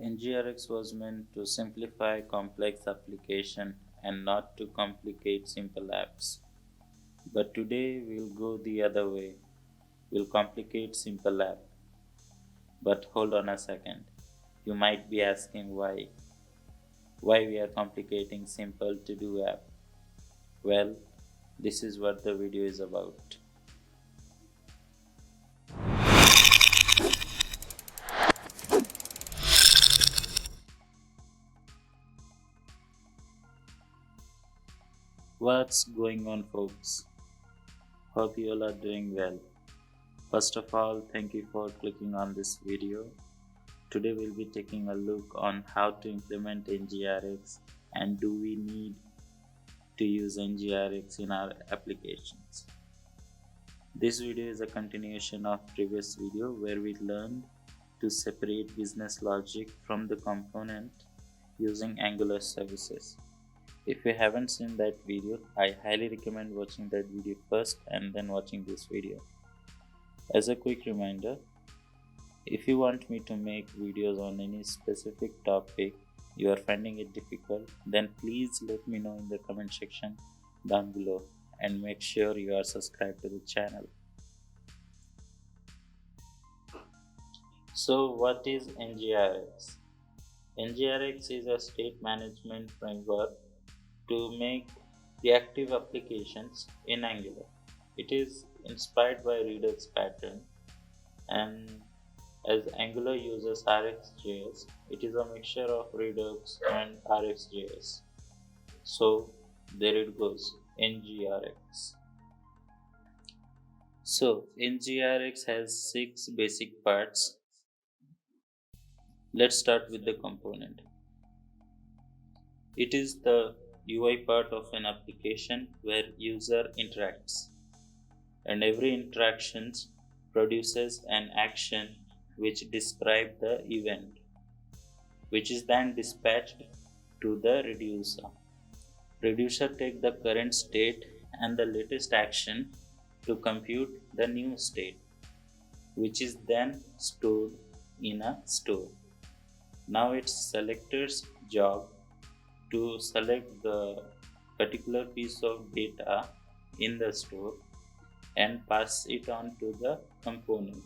Ngrx was meant to simplify complex application and not to complicate simple apps. But today we'll go the other way. We'll complicate simple app. But hold on a second. You might be asking why. Why we are complicating simple to do app? Well, this is what the video is about. What's going on, folks? Hope you all are doing well. First of all, thank you for clicking on this video. Today we'll be taking a look on how to implement Ngrx and do we need to use Ngrx in our applications. This video is a continuation of previous video where we learned to separate business logic from the component using Angular services. If you haven't seen that video, I highly recommend watching that video first and then watching this video. As a quick reminder, if you want me to make videos on any specific topic you are finding it difficult, then please let me know in the comment section down below and make sure you are subscribed to the channel. So what is Ngrx? Ngrx is a state management framework to make reactive applications in Angular. It is inspired by Redux pattern, and as Angular uses RxJS, it is a mixture of Redux and RxJS. So there it goes, Ngrx. So Ngrx has 6 basic parts. Let's start with the component. It is the UI part of an application where user interacts, and every interaction produces an action which describes the event, which is then dispatched to the reducer. Reducer takes the current state and the latest action to compute the new state, which is then stored in a store. Now it's selector's job to select the particular piece of data in the store and pass it on to the component.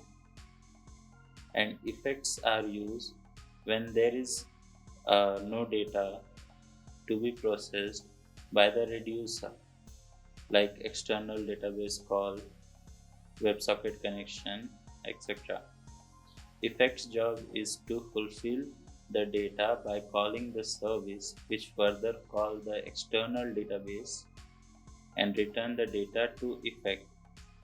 And effects are used when there is no data to be processed by the reducer, like external database call, WebSocket connection, etc. Effects job is to fulfill the data by calling the service, which further call the external database and return the data to effect,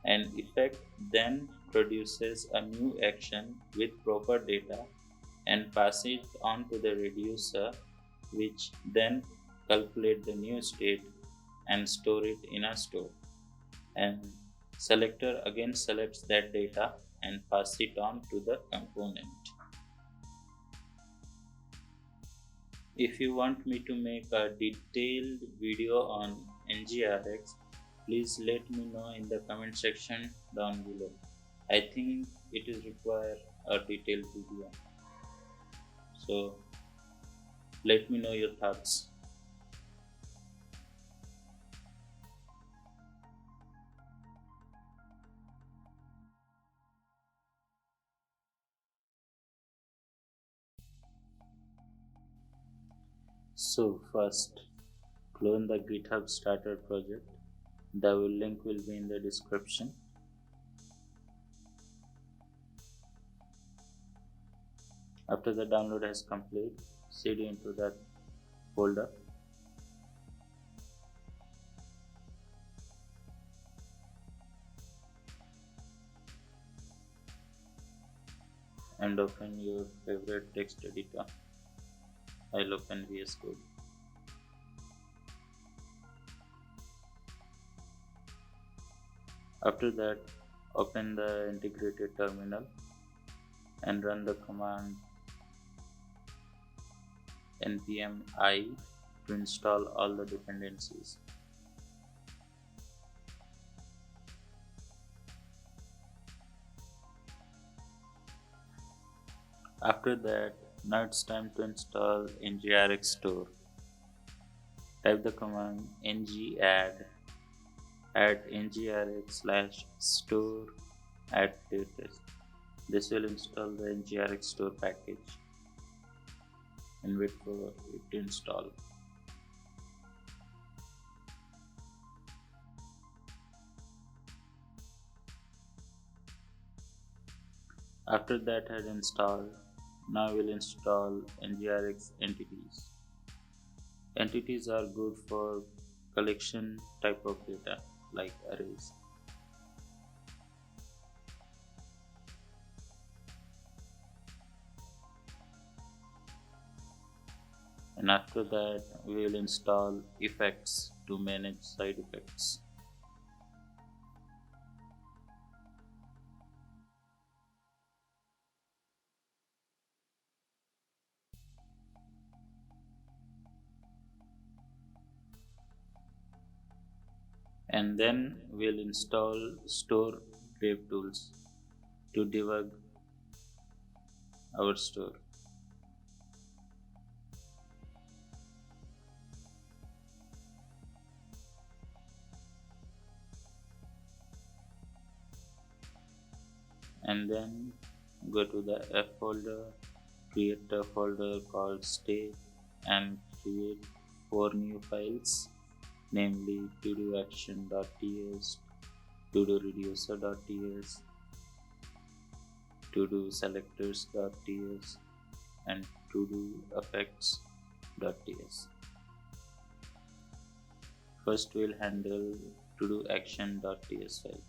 and effect then produces a new action with proper data and pass it on to the reducer, which then calculate the new state and store it in a store, and selector again selects that data and pass it on to the component. If you want me to make a detailed video on Ngrx, please let me know in the comment section down below. I think it is require a detailed video. So let me know your thoughts. So first, clone the GitHub starter project. The link will be in the description. After the download has complete, cd into that folder. And open your favorite text editor. I'll open VS Code. After that, open the integrated terminal and run the command npm I to install all the dependencies. After that, Now it's time to install Ngrx store. Type the command add ngrx/store add test. This will install the Ngrx store package and wait for it to install. After that had installed, now we'll install Ngrx entities. Entities are good for collection type of data like arrays. And after that we will install effects to manage side effects. And then we'll install store dev tools to debug our store. And then go to the F folder, create a folder called Steup and create 4 new files, namely Todo Action.ts, Todo Reducer.ts, Todo Selectors.ts, and Todo Effects.ts. First we'll handle Todo Action.ts file.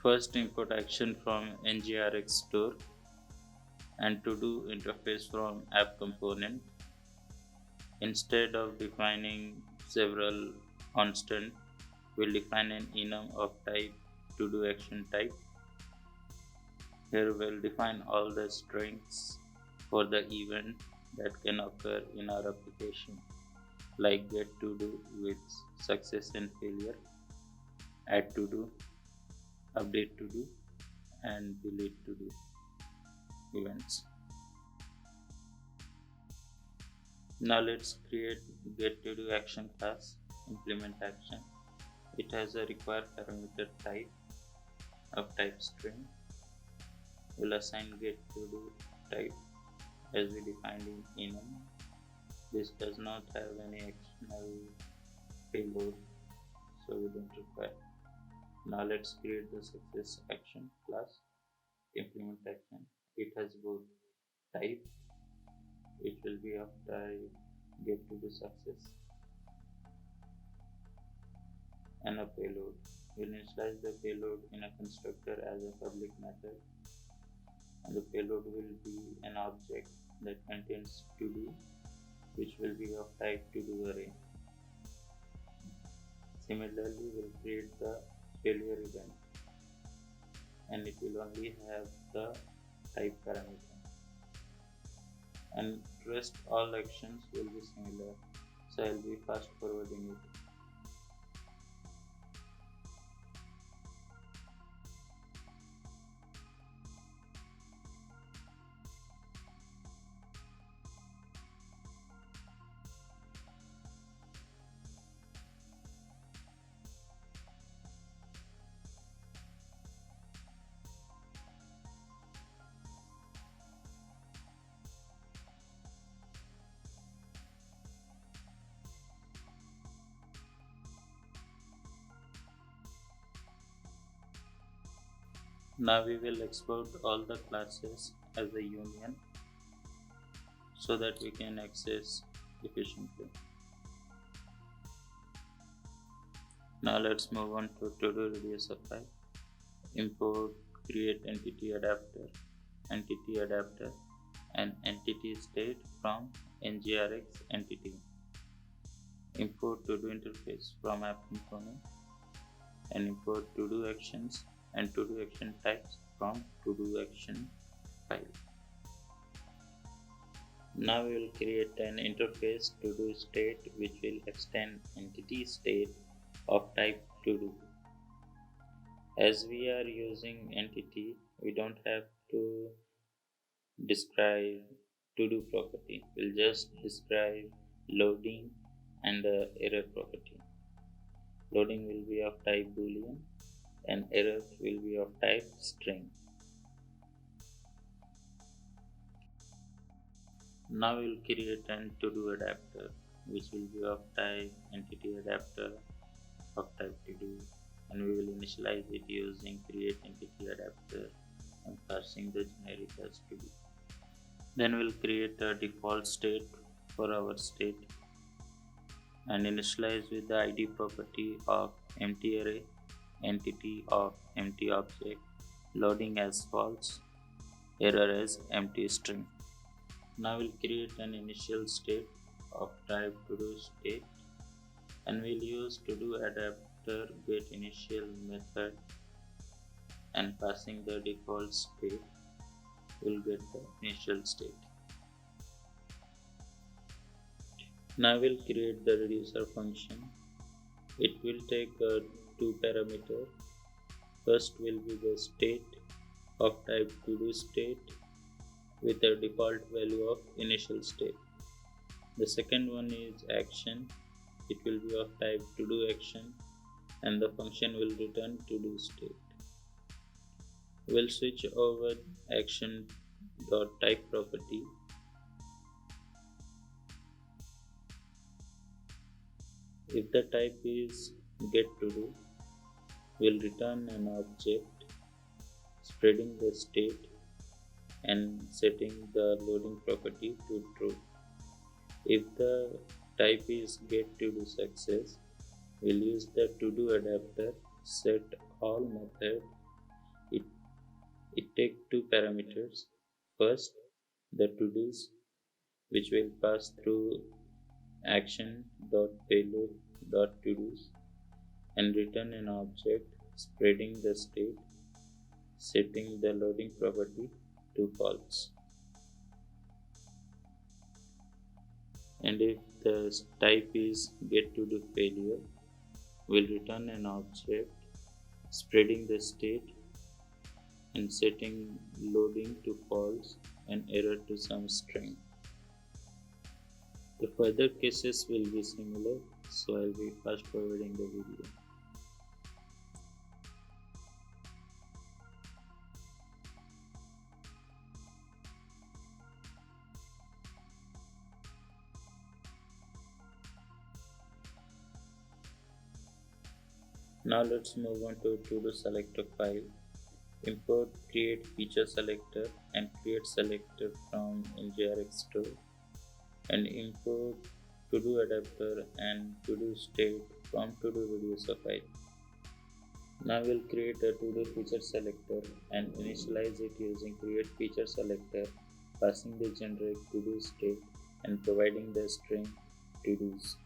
First import action from Ngrx store and to do interface from app component. Instead of defining several constant, we'll define an enum of type to do action type. Here we'll define all the strings for the event that can occur in our application, like get to do with success and failure, add to do, update to do, and delete to do events. Now let's create get to do action class, implement action. It has a required parameter type of type string. We'll assign get to do type as we defined in enum. This does not have any external payload, so we don't require. Now let's create the success action class, implement action. It has both type, it will be of type get to do success, and a payload. We'll initialize the payload in a constructor as a public method, and the payload will be an object that contains to do, which will be of type to do array. Similarly, we'll create the failure event, and it will only have the type parameter, and rest all actions will be similar, so I'll be fast forwarding it. Now we will export all the classes as a union so that we can access efficiently. Now let's move on to Todo Reducer file. Import create entity adapter, and entity state from Ngrx entity. Import Todo interface from app component, and import Todo actions and Todo action types from Todo action file. Now we will create an interface Todo state which will extend entity state of type Todo. As we are using entity, we don't have to describe to-do property. We'll just describe loading and error property. Loading will be of type boolean and error will be of type string. Now we'll create an to-do adapter which will be of type entity adapter of type to-do, and we will initialize it using create entity adapter and passing the generic as to-do. Then we'll create a default state for our state and initialize with the id property of empty array, entity of empty object, loading as false, error as empty string. Now we'll create an initial state of type to-do state and we'll use to-do adapter get initial method and passing the default state will get the initial state. Now we'll create the reducer function. It will take two parameters. First will be the state of type to-do state with a default value of initial state. The second one is action. It will be of type to-do action and the function will return to-do state. We'll switch over action.type property. If the type is getToDo, we'll return an object spreading the state and setting the loading property to true. If the type is getToDoSuccess, we'll use the to-do adapter set all method. It takes two parameters. First, the to-dos, which will pass through action.payload.todos and return an object spreading the state, setting the loading property to false. And if the type is getToDoFailure, we'll return an object spreading the state and setting loading to false and error to some string. The further cases will be similar, so I'll be fast forwarding the video. Now let's move on to Todo Selector file. Import create feature selector and create selector from Ngrx store and import to-do adapter and to-do state from Todo Reducer file. Now we'll create a to-do feature selector and initialize it using create feature selector, passing the generic to-do state and providing the string to-dos.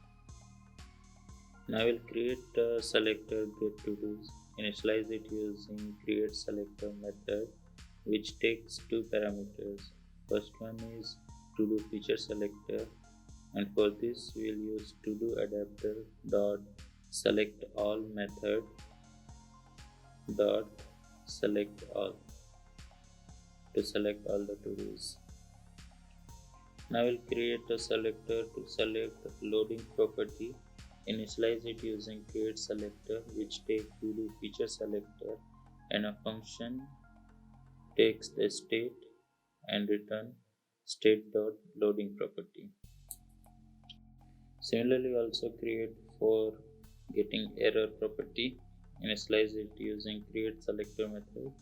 Now we'll create a selector getToDos, initialize it using create selector method which takes two parameters. First one is to-do feature selector, and for this we'll use to-do adapter dot select all method dot select all to select all the to-dos. Now we'll create a selector to select loading property, initialize it using create selector which takes to-do feature selector and a function takes the state and return state.loading property. Similarly, also create for getting error property, initialize it using create selector method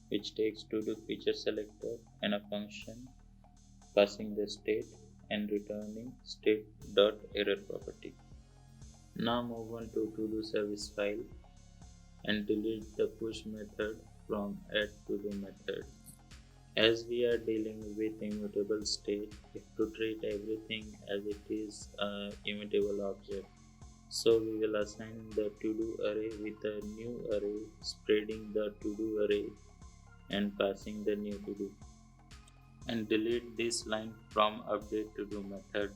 which takes to-do feature selector and a function passing the state and returning state.error property. Now move on to Todo Service file and delete the push method from add to do method. As we are dealing with immutable state, we have to treat everything as it is an immutable object. So we will assign the to-do array with a new array, spreading the to-do array and passing the new to-do. And delete this line from update to do method.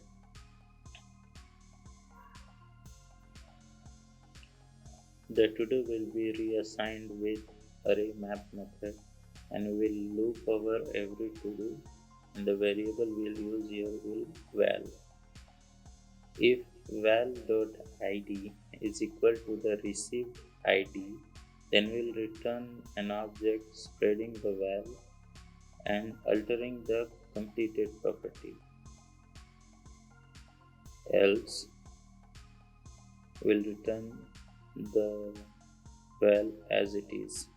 The to-do will be reassigned with array map method and will loop over every to-do and the variable we'll use here will val. If val.id is equal to the received id, then we'll return an object spreading the val and altering the completed property. Else, we'll return the val as it is.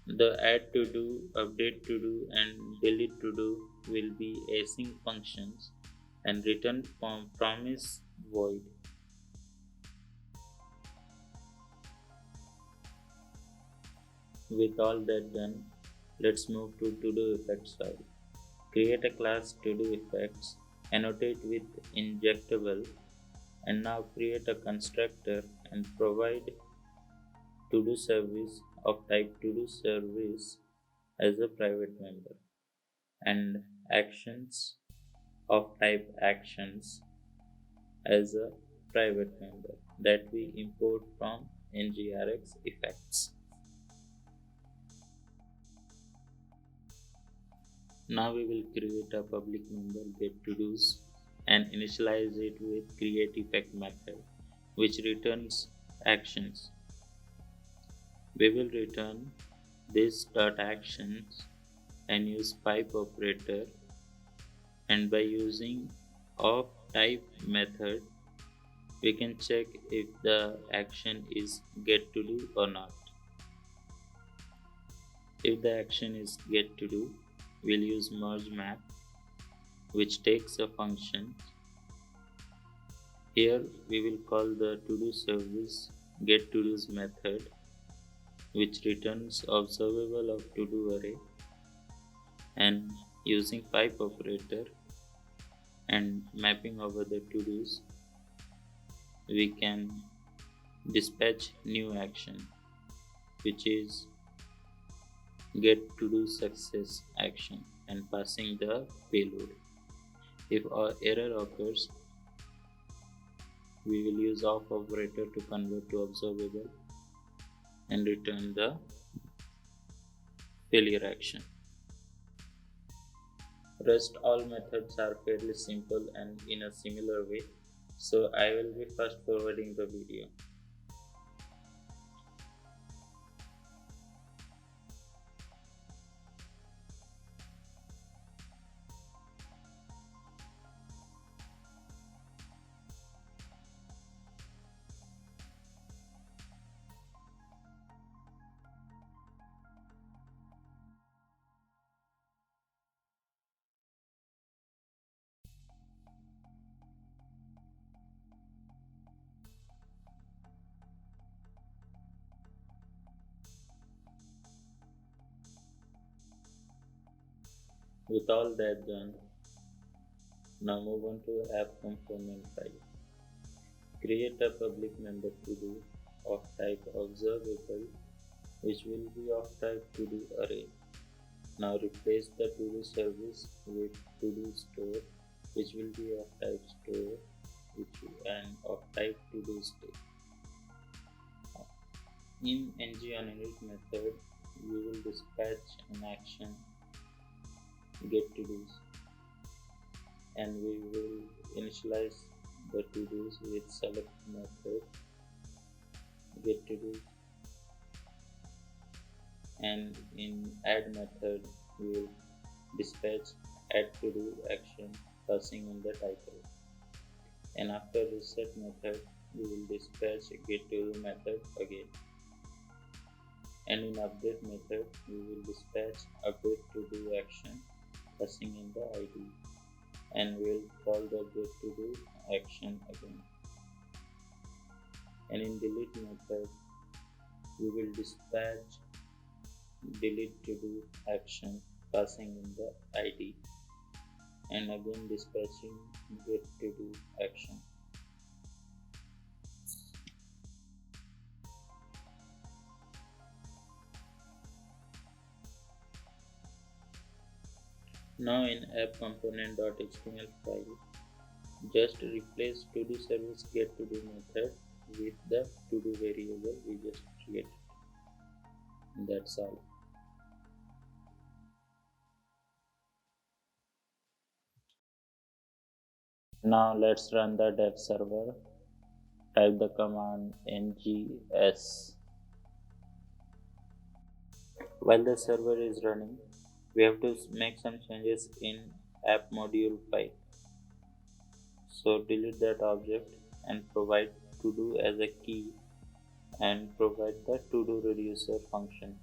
The add to do, update to do, and delete to do will be async functions and return from promise void. With all that done, let's move to Todo Effects file. Create a class Todo Effects, annotate with injectable, and now create a constructor and provide Todo Service of type Todo Service as a private member and actions of type actions as a private member that we import from Ngrx effects. Now we will create a public member getToDos and initialize it with createEffect method, which returns actions. We will return this .actions and use pipe operator, and by using of type method we can check if the action is getToDo or not. If the action is getToDo, we'll use merge map, which takes a function. Here we will call the Todo Service getToDos method, which returns observable of to-do array, and using pipe operator and mapping over the to-dos, we can dispatch new action, which is getToDo success action, and passing the payload. If our error occurs, we will use off operator to convert to observable and return the failure action. Rest all methods are fairly simple and in a similar way, so I will be fast forwarding the video. With all that done, now move on to app component file. Create a public member to-do of type observable, which will be of type to-do array. Now replace the to-do service with to-do store, which will be of type store and of type to-do state. In ng-on-init method, we will dispatch an action getToDos, and we will initialize the to-dos with select method getToDos, and in add method we will dispatch add to-do action passing in the title, and after reset method we will dispatch getToDo method again, and in update method we will dispatch update to-do action passing in the id, and we will call the getToDo action again, and in delete method we will dispatch delete to-do action passing in the id, and again dispatching getToDo action. Now in app component.html file, just replace Todo Service getToDo method with the to-do variable we just created. That's all. Now let's run the dev server. Type the command ngs. While the server is running, we have to make some changes in app module file. So delete that object and provide to do as a key and provide the Todo Reducer function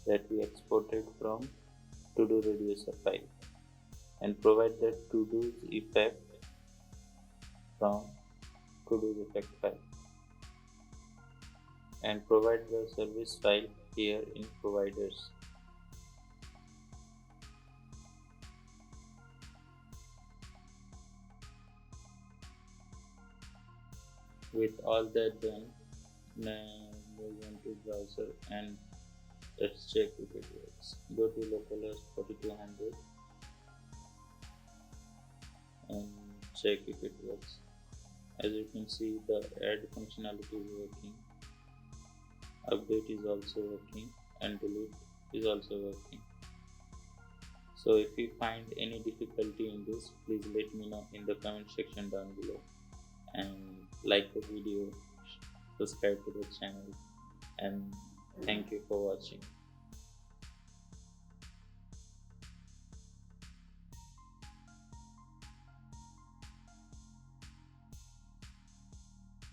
that we exported from Todo Reducer file, and provide the Todo Effect from Todo Effect file, and provide the service file here in providers. With all that done, now move on to browser and let's check if it works. Go to localhost 4200 and check if it works. As you can see, the add functionality is working, update is also working, and delete is also working. So if you find any difficulty in this, please let me know in the comment section down below, and like the video, subscribe to the channel, and thank you for watching.